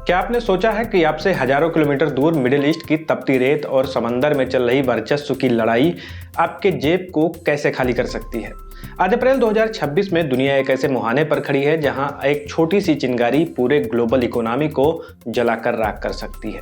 क्या आपने सोचा है कि आपसे हजारों किलोमीटर दूर मिडिल ईस्ट की तपती रेत और समंदर में चल रही वर्चस्व की लड़ाई आपके जेब को कैसे खाली कर सकती है? आज अप्रैल 2026 में दुनिया एक ऐसे मुहाने पर खड़ी है जहां एक छोटी सी चिंगारी पूरे ग्लोबल इकोनॉमी को जलाकर राख कर सकती है।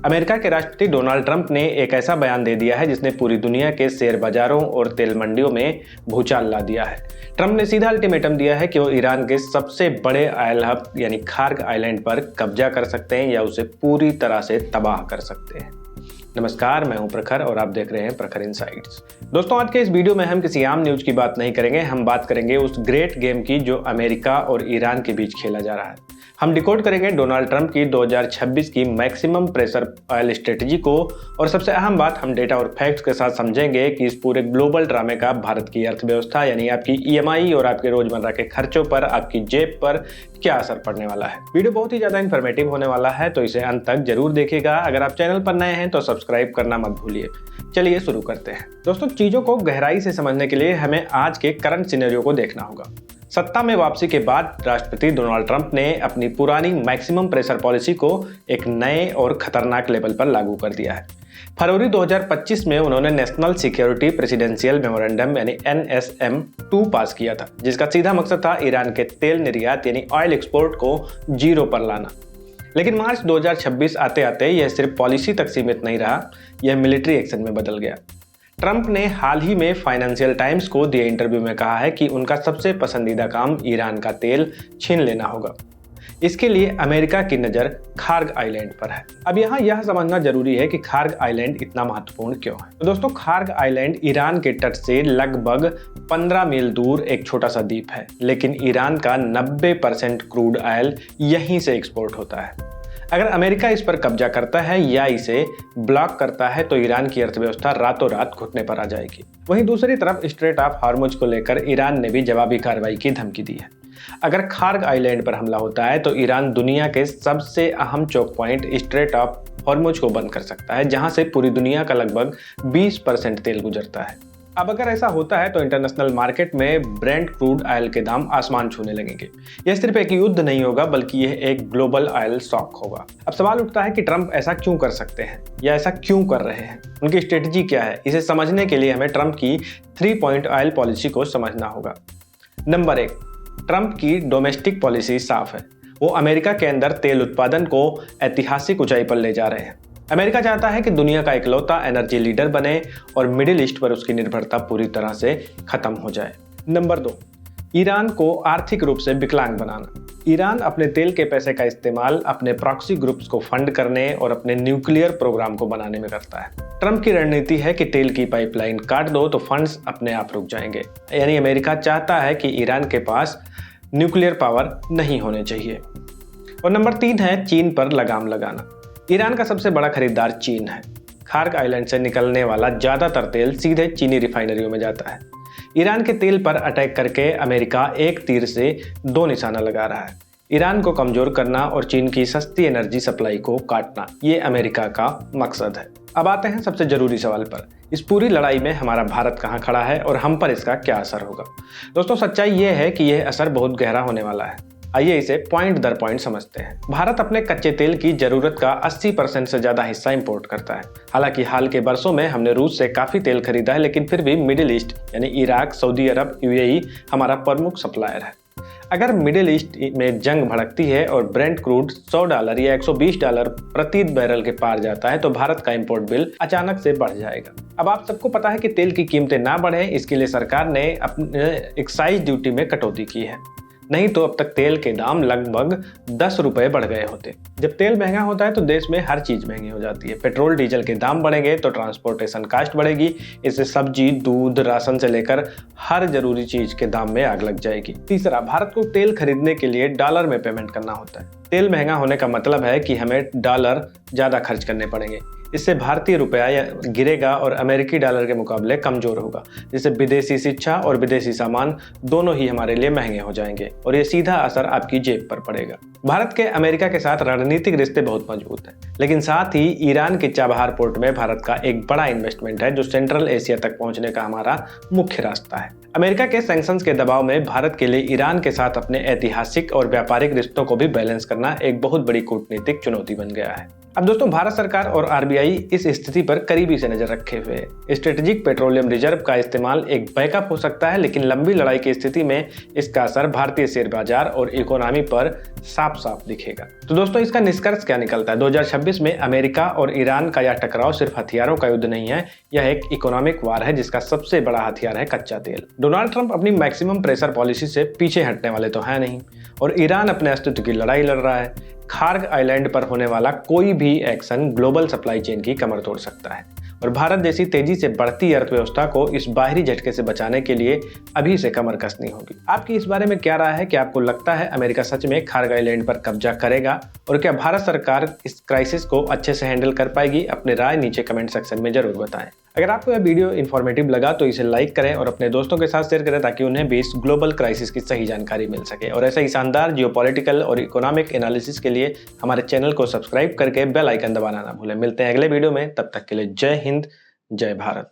अमेरिका के राष्ट्रपति डोनाल्ड ट्रंप ने एक ऐसा बयान दे दिया है जिसने पूरी दुनिया के शेयर बाजारों और तेल मंडियों में भूचाल ला दिया है। ट्रंप ने सीधा अल्टीमेटम दिया है कि वो ईरान के सबसे बड़े ऑयल हब यानी खार्ग आइलैंड पर कब्जा कर सकते हैं या उसे पूरी तरह से तबाह कर सकते हैं। नमस्कार, मैं हूं प्रखर और आप देख रहे हैं प्रखर इनसाइट्स। दोस्तों, आज के इस वीडियो में हम किसी आम न्यूज की बात नहीं करेंगे, हम बात करेंगे उस ग्रेट गेम की जो अमेरिका और ईरान के बीच खेला जा रहा है। हम डिकोड करेंगे डोनाल्ड ट्रंप की 2026 की मैक्सिमम प्रेशर ऑयल स्ट्रेटजी को, और सबसे अहम बात, हम डेटा और फैक्ट्स के साथ समझेंगे कि इस पूरे ग्लोबल ड्रामे का भारत की अर्थव्यवस्था यानी आपकी ईएमआई और आपके रोजमर्रा के खर्चों पर, आपकी जेब पर क्या असर पड़ने वाला है। वीडियो बहुत ही ज्यादा इन्फॉर्मेटिव होने वाला है, तो इसे अंत तक जरूर देखिएगा। अगर आप चैनल पर नए हैं तो सब्सक्राइब करना मत भूलिए। चलिए शुरू करते हैं। दोस्तों, चीजों को गहराई से समझने के लिए हमें आज के करंट सिनेरियो को देखना होगा। सत्ता में वापसी के बाद राष्ट्रपति डोनाल्ड ट्रंप ने अपनी पुरानी मैक्सिमम प्रेशर पॉलिसी को एक नए और खतरनाक लेवल पर लागू कर दिया है। फरवरी 2025 में उन्होंने नेशनल सिक्योरिटी प्रेसिडेंशियल मेमोरेंडम यानी NSM-2 पास किया था, जिसका सीधा मकसद था ईरान के तेल निर्यात यानी ऑयल एक्सपोर्ट को जीरो पर लाना। लेकिन मार्च 2026 आते आते यह सिर्फ पॉलिसी तक सीमित नहीं रहा, यह मिलिट्री एक्शन में बदल गया। ट्रंप ने हाल ही में फाइनेंशियल टाइम्स को दिए इंटरव्यू में कहा है कि उनका सबसे पसंदीदा काम ईरान का तेल छीन लेना होगा। इसके लिए अमेरिका की नज़र खार्ग आइलैंड पर है। अब यहाँ यह समझना जरूरी है कि खार्ग आइलैंड इतना महत्वपूर्ण क्यों है। तो दोस्तों, खार्ग आइलैंड ईरान के तट से लगभग 15 मील दूर एक छोटा सा द्वीप है, लेकिन ईरान का 90% क्रूड ऑयल यहीं से एक्सपोर्ट होता है। अगर अमेरिका इस पर कब्जा करता है या इसे ब्लॉक करता है तो ईरान की अर्थव्यवस्था रातों रात घुटने पर आ जाएगी। वहीं दूसरी तरफ स्ट्रेट ऑफ हॉर्मुज को लेकर ईरान ने भी जवाबी कार्रवाई की धमकी दी है। अगर खार्ग आइलैंड पर हमला होता है तो ईरान दुनिया के सबसे अहम चौक पॉइंट स्ट्रेट ऑफ हॉर्मुज को बंद कर सकता है, जहां से पूरी दुनिया का लगभग 20% तेल गुजरता है। अब अगर ऐसा होता है तो इंटरनेशनल मार्केट में ब्रेंट क्रूड ऑयल के दाम आसमान छूने लगेंगे। यह सिर्फ एक युद्ध नहीं होगा, बल्कि यह एक ग्लोबल ऑयल शॉक होगा। अब सवाल उठता है कि ट्रंप ऐसा क्यों कर सकते हैं या ऐसा क्यों कर रहे हैं, उनकी स्ट्रेटजी क्या है। इसे समझने के लिए हमें ट्रंप की 3 पॉइंट ऑयल पॉलिसी को समझना होगा। नंबर 1, ट्रंप की डोमेस्टिक पॉलिसी साफ है। वो अमेरिका के अंदर तेल उत्पादन को ऐतिहासिक ऊंचाई पर ले जा रहे हैं। अमेरिका चाहता है कि दुनिया का इकलौता एनर्जी लीडर बने और मिडिल ईस्ट पर उसकी निर्भरता पूरी तरह से खत्म हो जाए। नंबर 2, ईरान को आर्थिक रूप से विकलांग बनाना। ईरान अपने तेल के पैसे का इस्तेमाल अपने प्रॉक्सी ग्रुप्स को फंड करने और अपने न्यूक्लियर प्रोग्राम को बनाने में करता है। ट्रंप की रणनीति है कि तेल की पाइपलाइन काट दो तो फंड्स अपने आप रुक जाएंगे। यानी अमेरिका चाहता है कि ईरान के पास न्यूक्लियर पावर नहीं होने चाहिए। और नंबर 3 है चीन पर लगाम लगाना। ईरान का सबसे बड़ा खरीदार चीन है। खार्ग आइलैंड से निकलने वाला ज्यादातर तेल सीधे चीनी रिफाइनरियों में जाता है। ईरान के तेल पर अटैक करके अमेरिका एक तीर से 2 निशाना लगा रहा है। ईरान को कमजोर करना और चीन की सस्ती एनर्जी सप्लाई को काटना, ये अमेरिका का मकसद है। अब आते हैं सबसे जरूरी सवाल पर, इस पूरी लड़ाई में हमारा भारत कहाँ खड़ा है और हम पर इसका क्या असर होगा। दोस्तों, सच्चाई ये है कि यह असर बहुत गहरा होने वाला है। आइए इसे पॉइंट दर पॉइंट समझते हैं। भारत अपने कच्चे तेल की जरूरत का 80% से ज्यादा हिस्सा इंपोर्ट करता है। हालांकि हाल के बरसों में हमने रूस से काफी तेल खरीदा है, लेकिन फिर भी मिडिल ईस्ट यानी इराक, सऊदी अरब, UAE हमारा प्रमुख सप्लायर है। अगर मिडिल ईस्ट में जंग भड़कती है और ब्रेंट क्रूड $100 या $120 प्रति बैरल के पार जाता है तो भारत का इंपोर्ट बिल अचानक से बढ़ जाएगा। अब आप सबको पता है कि तेल की कीमतें ना बढ़े, इसके लिए सरकार ने अपने एक्साइज ड्यूटी में कटौती की है। नहीं तो अब तक तेल के दाम लगभग 10 रुपए बढ़ गए होते। जब तेल महंगा होता है तो देश में हर चीज महंगी हो जाती है। पेट्रोल डीजल के दाम बढ़ेंगे तो ट्रांसपोर्टेशन कास्ट बढ़ेगी। इससे सब्जी, दूध, राशन से लेकर हर जरूरी चीज के दाम में आग लग जाएगी। तीसरा, भारत को तेल खरीदने के लिए डॉलर में पेमेंट करना होता है। तेल महंगा होने का मतलब है कि हमें डॉलर ज्यादा खर्च करने पड़ेंगे। इससे भारतीय रुपया गिरेगा और अमेरिकी डॉलर के मुकाबले कमजोर होगा, जिससे विदेशी शिक्षा और विदेशी सामान दोनों ही हमारे लिए महंगे हो जाएंगे और ये सीधा असर आपकी जेब पर पड़ेगा। भारत के अमेरिका के साथ रणनीतिक रिश्ते बहुत मजबूत हैं, लेकिन साथ ही ईरान के चाबहार पोर्ट में भारत का एक बड़ा इन्वेस्टमेंट है जो सेंट्रल एशिया तक पहुंचने का हमारा मुख्य रास्ता है। अमेरिका के सैंक्शंस के दबाव में भारत के लिए ईरान के साथ अपने ऐतिहासिक और व्यापारिक रिश्तों को भी बैलेंस करना एक बहुत बड़ी कूटनीतिक चुनौती बन गया है। अब दोस्तों, भारत सरकार और आरबीआई इस स्थिति पर करीबी से नजर रखे हुए है। स्ट्रेटेजिक पेट्रोलियम रिजर्व का इस्तेमाल एक बैकअप हो सकता है, लेकिन लंबी लड़ाई की स्थिति में इसका असर भारतीय शेयर बाजार और इकोनॉमी पर साफ साफ दिखेगा। तो दोस्तों, इसका निष्कर्ष क्या निकलता है? 2026 में अमेरिका और ईरान का यह टकराव सिर्फ हथियारों का युद्ध नहीं है, यह एक इकोनॉमिक वार है जिसका सबसे बड़ा हथियार है कच्चा तेल। डोनाल्ड ट्रंप अपनी मैक्सिमम प्रेशर पॉलिसी से पीछे हटने वाले तो है नहीं, और ईरान अपने अस्तित्व की लड़ाई लड़ रहा है। खार्ग आइलैंड पर होने वाला कोई भी एक्शन ग्लोबल सप्लाई चेन की कमर तोड़ सकता है, और भारत जैसी तेजी से बढ़ती अर्थव्यवस्था को इस बाहरी झटके से बचाने के लिए अभी से कमर कसनी होगी। आपकी इस बारे में क्या राय है? क्या आपको लगता है अमेरिका सच में खार्ग आइलैंड पर कब्जा करेगा, और क्या भारत सरकार इस क्राइसिस को अच्छे से हैंडल कर पाएगी? अपने राय नीचे कमेंट सेक्शन में जरूर बताएं। अगर आपको यह वीडियो इन्फॉर्मेटिव लगा तो इसे लाइक करें और अपने दोस्तों के साथ शेयर करें, ताकि उन्हें भी इस ग्लोबल क्राइसिस की सही जानकारी मिल सके। और ऐसे ही शानदार जियोपॉलिटिकल और इकोनॉमिक एनालिसिस के लिए हमारे चैनल को सब्सक्राइब करके बेल आइकन दबाना ना भूलें। मिलते हैं अगले वीडियो में, तब तक के लिए जय हिंद, जय भारत।